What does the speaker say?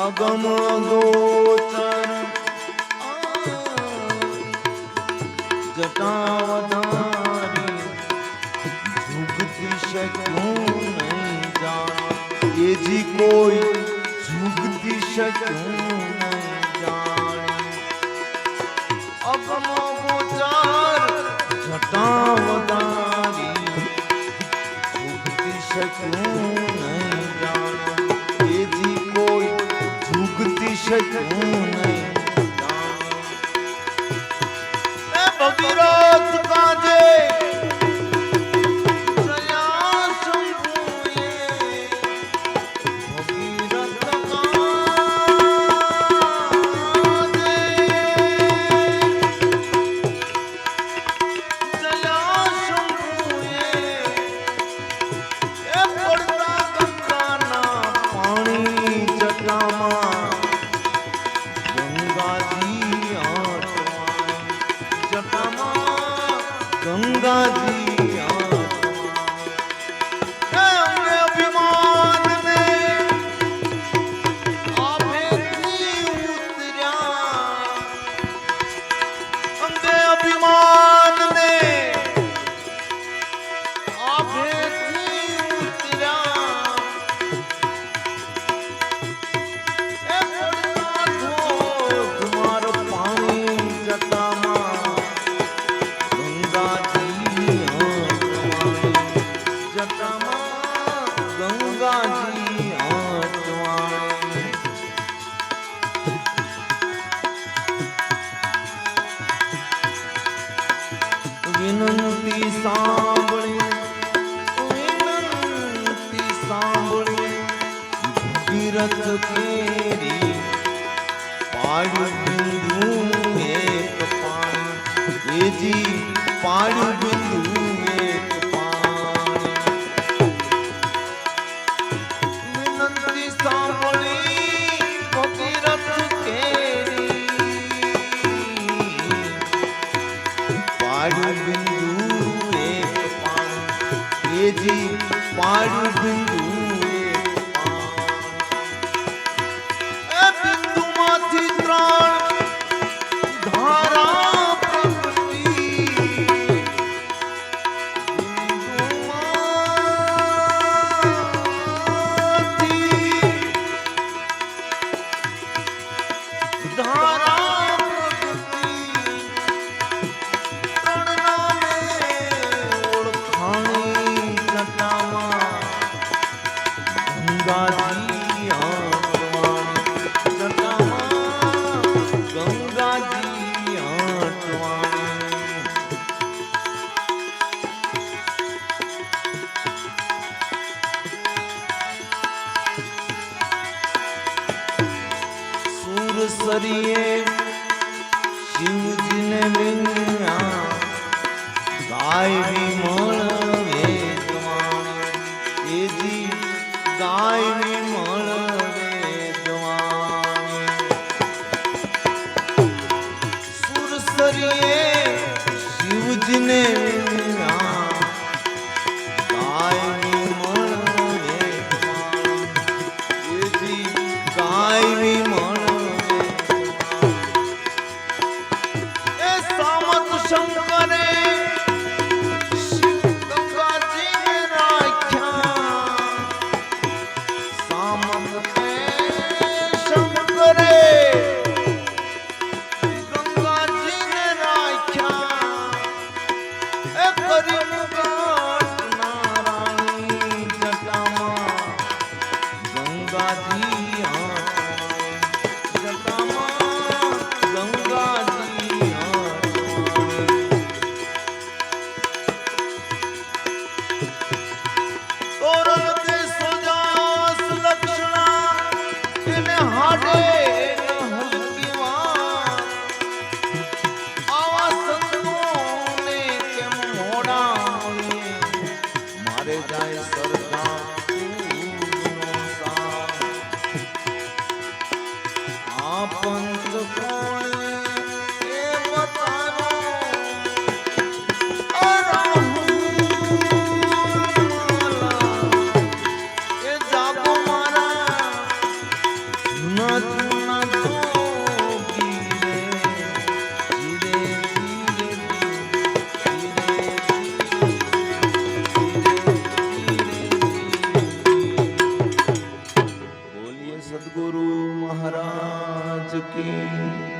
અગમ ગોચર જટાવતારી ઝુકતી શક્યું નહીં જાણ એ જી કોઈ ઝુકતી શક્યું નહીં જાણ અગમ ગોચર જટાવતારી ઝુકતી શક્યું નહીં જાણ એ જી કોઈ ઝુકતી શક્યું નહીં ભગીરથ કાજે સયા શંભુએ ભગીરથ કાજે સયા શંભુએ એ પડતા ગંગાના પાણી જટામાં ગંગાજી ગંગાજી અમને અભિમાન ને આભેથી ઉતર્યા અંગે અભિમાન ને આભેથી ઉતર્યા એ પડતા ધોધ માર પાણી જટામાં વિનંતી સાંભળી ભગીરથ કેરી પાડ્યું બિંદુ એક પાણી એજી પાડ્યું બિંદુ એક પાણી વિનંતી સાંભળી ભગીરથ કેરી પાડ્યું બિંદુ એક પાણી એજી પાડ્યું બિંદુ એક પાણી એ બિંદુમાંથી ત્રણ ધારા પ્રગટી બિંદુમાંથી ધારા પ્રગટી ગંગાજી સુરસરીએ શિવજીને વિન્યા ગાય વિમળ વેદવાણી એજી ગાય વિમળ વેદવાણી સુરસરીએ શિવજીને વિન્યા ગાય વિમળ વેદવાણી એજી ગાય વિમળ શંકરે ગંગાજીને રાખ્યા સામંતે શંકરે ગંગાજીને રાખ્યા એ કરી મુગટ નારાયણી જટામાં ગંગાજી જટામાં ગંગાજી સદગુરુ મહારાજ કી